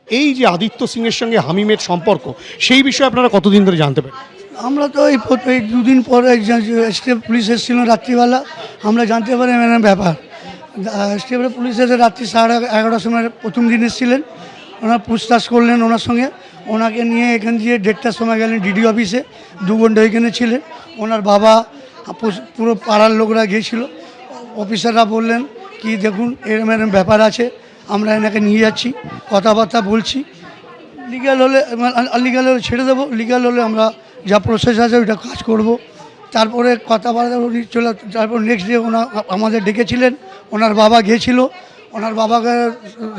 এই যে আদিত্য সিংয়ের সঙ্গে হামিমের সম্পর্ক, সেই বিষয়ে আপনারা কতদিন ধরে জানতে পারেন? আমরা তো এই দুদিন পরে স্টেট পুলিশ এসেছিল রাত্রিবেলা, আমরা জানতে পারি এরকম ব্যাপার। স্টেটের পুলিশ এসে রাত্রি 11:30 সময় প্রথম দিন এসেছিলেন, ওনার পুছতাছ করলেন ওনার সঙ্গে। ওনাকে নিয়ে এখান দিয়ে 1:30টার সময় গেলেন ডিডি অফিসে, 2 ঘন্টা এখানে ছিলেন। ওনার বাবা পুরো পাড়ার লোকরা গিয়েছিল, অফিসাররা বললেন কি দেখুন এরকম এরকম ব্যাপার আছে, আমরা এনাকে নিয়ে যাচ্ছি, কথাবার্তা বলছি, লিগ্যাল হলে লিগ্যাল হলে ছেড়ে দেবো, লিগ্যাল হলে আমরা যা প্রসেস আছে ওইটা কাজ করব। তারপরে কথাবার্তা উনি চলে, তারপর নেক্সট ডে আমাদের ডেকেছিলেন, ওনার বাবা গিয়েছিল, ওনার বাবাকে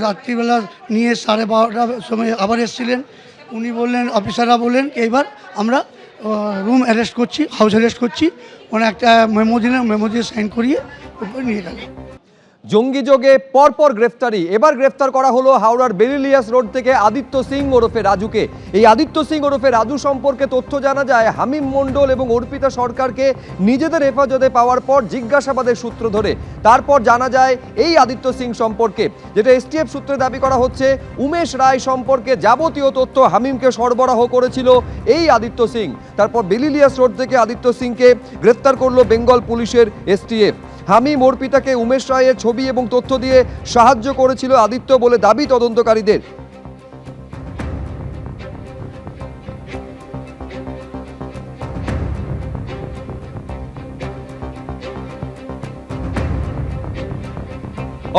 রাত্রিবেলা নিয়ে 12:30টার সময় আবার এসেছিলেন। উনি বললেন, অফিসাররা বললেন এবার আমরা রুম অ্যারেস্ট করছি, হাউস অ্যারেস্ট করছি। ওনার একটা মেমো দিলেন, মেমো দিয়ে সাইন করিয়ে উপরে নিয়ে গেলেন। জঙ্গি যোগে পরপর গ্রেফতারি। এবার গ্রেফতার করা হলো হাওড়ার বেরিলিয়াস রোড থেকে আদিত্য সিং ওরফে রাজুকে। এই আদিত্য সিং ওরফে রাজু সম্পর্কে তথ্য জানা যায় হামিম মণ্ডল এবং অর্পিতা সরকারকে নিজেদের হেফাজতে পাওয়ার পর জিজ্ঞাসাবাদের সূত্র ধরে। তারপর জানা যায় এই আদিত্য সিং সম্পর্কে, যেটা এসটিএফ সূত্রে দাবি করা হচ্ছে, উমেশ রায় সম্পর্কে যাবতীয় তথ্য হামিমকে সরবরাহ করেছিল এই আদিত্য সিং। তারপর বেরিলিয়াস রোড থেকে আদিত্য সিংকে গ্রেফতার করলো বেঙ্গল পুলিশের এসটিএফ। হামিম অর্পিতাকে উমেশ রায়ের ছবি এবং তথ্য দিয়ে সাহায্য করেছিল আদিত্য বলে দাবি তদন্তকারীদের।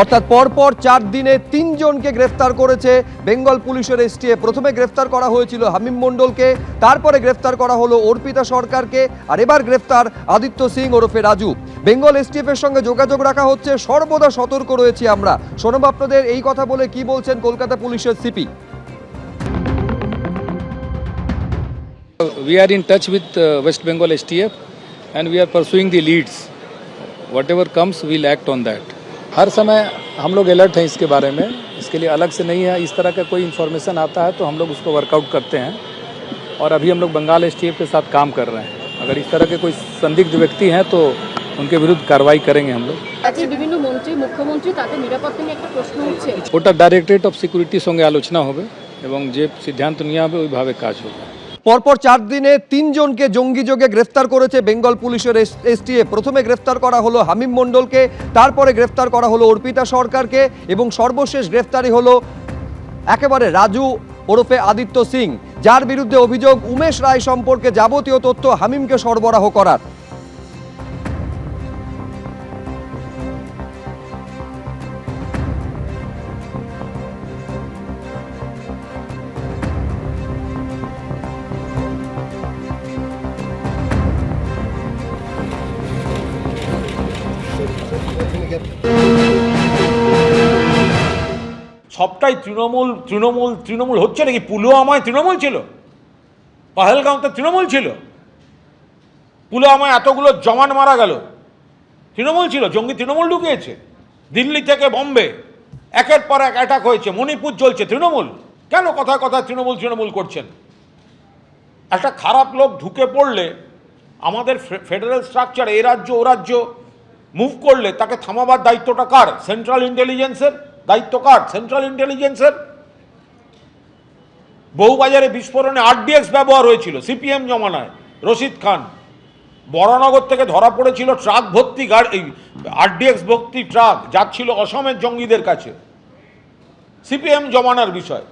অর্থাৎ পরপর 4 দিনে 3 জনকে গ্রেফতার করেছে বেঙ্গল পুলিশের এসটিএফ। প্রথমে গ্রেফতার করা হয়েছিল হামিম মণ্ডলকে, তারপরে গ্রেফতার করা হলো অর্পিতা সরকারকে, আর এবার গ্রেফতার আদিত্য সিং ওরফে রাজু। বেঙ্গল এসটিএফ এর সঙ্গে যোগাযোগ রাখা হচ্ছে, সর্বদা সতর্ক রয়েছি আমরা। শোনাব আপনাদের এই কথা বলে কি বলছেন কলকাতা পুলিশের CP. We are in touch with West Bengal STF and we are pursuing the leads. Whatever comes, we'll act on that. हर समय हम लोग अलर्ट हैं इसके बारे में, इसके लिए अलग से नहीं है। इस तरह का कोई इन्फॉर्मेशन आता है तो हम लोग उसको वर्कआउट करते हैं और अभी हम लोग बंगाल STF के साथ काम कर रहे हैं। अगर इस तरह के कोई संदिग्ध व्यक्ति हैं तो उनके विरुद्ध कार्रवाई करेंगे हम लोग। বিভিন্ন মন্ত্রী মুখ্যমন্ত্রী তাদের নিরাপত্তা নিয়ে একটা প্রশ্ন উঠছে। ওটা ডাইরেক্টরেট অফ সিকিউরিটির সঙ্গে আলোচনা হবে এবং যে সিদ্ধান্ত নেওয়া হবে ওইভাবে কাজ হবে। পরপর 4 দিনে 3 জনকে জঙ্গি যোগে গ্রেফতার করেছে বেঙ্গল পুলিশের এসটিএফ। প্রথমে গ্রেফতার করা হলো হামিম মণ্ডলকে, তারপরে গ্রেফতার করা হলো অর্পিতা সরকারকে এবং সর্বশেষ গ্রেফতারি হলো একেবারে রাজু ওরফে আদিত্য সিং, যার বিরুদ্ধে অভিযোগ উমেশ রায় সম্পর্কে যাবতীয় তথ্য হামিমকে সরবরাহ করার। সবটাই তৃণমূল তৃণমূল তৃণমূল হচ্ছে নাকি? পুলওয়ামায় তৃণমূল ছিল, পাহেলগাঁওতে তৃণমূল ছিল, পুলওয়ামায় এতগুলো জওয়ান মারা গেল, তৃণমূল ছিল, জঙ্গি তৃণমূল ঢুকিয়েছে। দিল্লি থেকে বম্বে একের পর এক অ্যাটাক হয়েছে, মণিপুর চলছে, তৃণমূল। কেন কথায় কথায় তৃণমূল তৃণমূল করছেন? একটা খারাপ লোক ঢুকে পড়লে আমাদের ফেডারেল স্ট্রাকচার এ রাজ্য ও রাজ্য মুভ করলে তাকে থামাবার দায়িত্বটা কার? সেন্ট্রাল ইন্টেলিজেন্সের দায়িত্ব কার? সেন্ট্রাল ইন্টেলিজেন্সের। বউবাজারে বিস্ফোরণে RDX ব্যবহার হয়েছিল সিপিএম জমানায়, রশিদ খান। বরানগর থেকে ধরা পড়েছিল ট্রাক ভর্তি গাড়ি, RDX ভর্তি ট্রাক যাচ্ছিল অসমের জঙ্গিদের কাছে, সিপিএম জমানার বিষয়।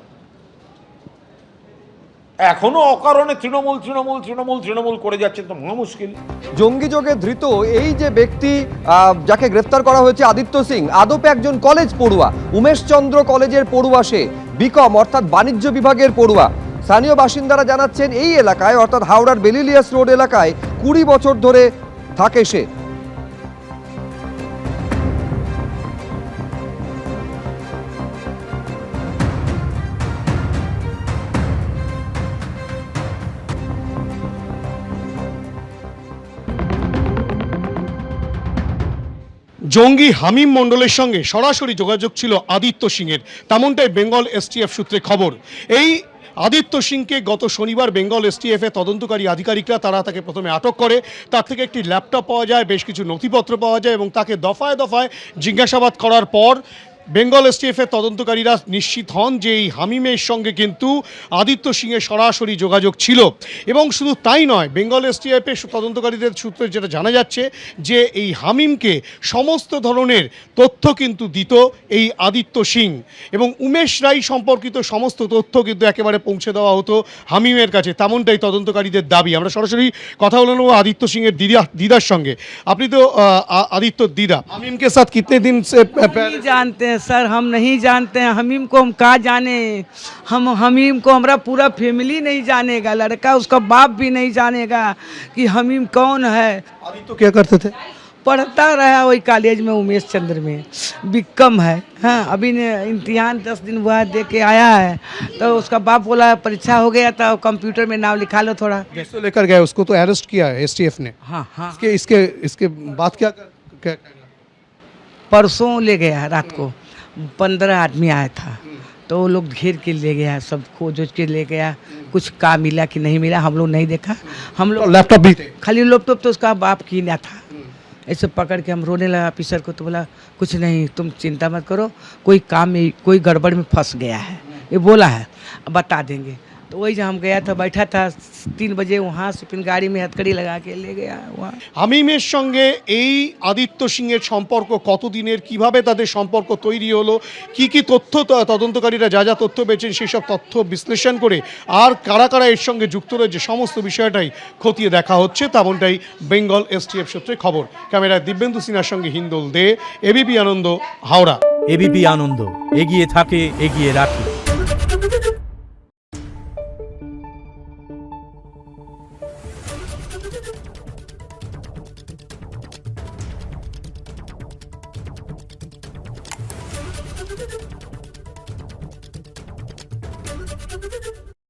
এখনো অকারণে তৃণমূল তৃণমূল তৃণমূল তৃণমূল করে যাচ্ছেন, তো মহা মুশকিল। জঙ্গি যোগে ধৃত এই যে ব্যক্তি যাকে গ্রেফতার করা হয়েছে আদিত্য সিং, আদপে একজন কলেজ পড়ুয়া, উমেশচন্দ্র কলেজের পড়ুয়া সে, বিকম অর্থাৎ বাণিজ্য বিভাগের পড়ুয়া। স্থানীয় বাসিন্দারা জানাচ্ছেন এই এলাকায় অর্থাৎ হাওড়ার বেরিলিয়াস রোড এলাকায় 20 বছর ধরে থাকে সে। জঙ্গি হামিম মণ্ডলের সঙ্গে সরাসরি যোগাযোগ ছিল আদিত্য সিংয়ের, তেমনটাই বেঙ্গল এসটিএফ সূত্রে খবর। এই আদিত্য সিংকে গত শনিবার বেঙ্গল এসটিএফের তদন্তকারী আধিকারিকরা তাকে প্রথমে আটক করে। তার থেকে একটি ল্যাপটপ পাওয়া যায়, বেশ কিছু নথিপত্র পাওয়া যায় এবং তাকে দফায় দফায় জিজ্ঞাসাবাদ করার পর বেঙ্গল এসটিএফ এর তদন্তকারীরা নিশ্চিত হন যে এই হামিমের সঙ্গে কিন্তু আদিত্য সিংয়ের সরাসরি যোগাযোগ ছিল। এবং শুধু তাই নয়, বেঙ্গল এসটিএফ এর তদন্তকারীদের সূত্রে যেটা জানা যাচ্ছে যে এই হামিমকে সমস্ত ধরনের তথ্য কিন্তু দিত এই আদিত্য সিং, এবং উমেশ রায় সম্পর্কিত সমস্ত তথ্য কিন্তু একেবারে পৌঁছে দেওয়া হতো হামিমের কাছে, তেমনটাই তদন্তকারীদের দাবি। আমরা সরাসরি কথা বলে নেব আদিত্য সিংয়ের দিদার সঙ্গে। আপনি তো आदित्य दीदा, हमीम के साथ कितने दिन से नहीं जानते हैं सर, हम नहीं जानते हैं हमीम को। हम कहाँ जाने, हम हमीम को हमारा पूरा फैमिली नहीं जानेगा, लड़का उसका बाप भी नहीं जानेगा कि हमीम कौन है। आदित्य क्या करते थे? पढ़ता रहा वही कॉलेज में उमेश चंद्र में, बिकम है। हाँ, अभी ने इम्तिहान 10 दिन हुआ दे के आया है, तो उसका बाप बोला परीक्षा हो गया था, कंप्यूटर में नाम लिखा लो थोड़ा। किसको लेकर गए? उसको तो अरेस्ट किया है एसटीएफ ने। हाँ हाँ, इसके बाद क्या परसों ले गया रात को, 15 आदमी आया था, तो वो लोग घेर के ले गया, सब खोज के ले गया। कुछ काम मिला कि नहीं मिला हम लोग नहीं देखा। हम लोग लैपटॉप भी थे? खाली लैपटॉप तो उसका बाप की ना था। ऐसे पकड़ के हम रोने लगा ऑफिसर को, तो बोला कुछ नहीं, तुम चिंता मत करो, कोई काम में कोई गड़बड़ में फंस गया है, ये बोला है, अब बता देंगे। तो वही जब हम गया था, बैठा था 3 बजे वहाँ से, फिर गाड़ी में हथकड़ी लगा के ले गया वहाँ। হামিমের সঙ্গে এই আদিত্য সিংয়ের সম্পর্ক কতদিনের, কিভাবে তাদের সম্পর্ক তৈরি হলো, কি কি তথ্য তদন্তকারীরা যা যা তথ্য পেয়েছেন সেই সব তথ্য বিশ্লেষণ করে আর কারা কারা এর সঙ্গে যুক্ত রয়েছে সমস্ত বিষয়টাই খতিয়ে দেখা হচ্ছে, তেমনটাই বেঙ্গল এসটিএফ সূত্রে খবর। ক্যামেরায় দিব্যেন্দু সিনহার সঙ্গে হিন্দোল দে, এবিপি আনন্দ, হাওড়া। এবিপি আনন্দ, এগিয়ে থাকে, এগিয়ে রাখে। Thank you.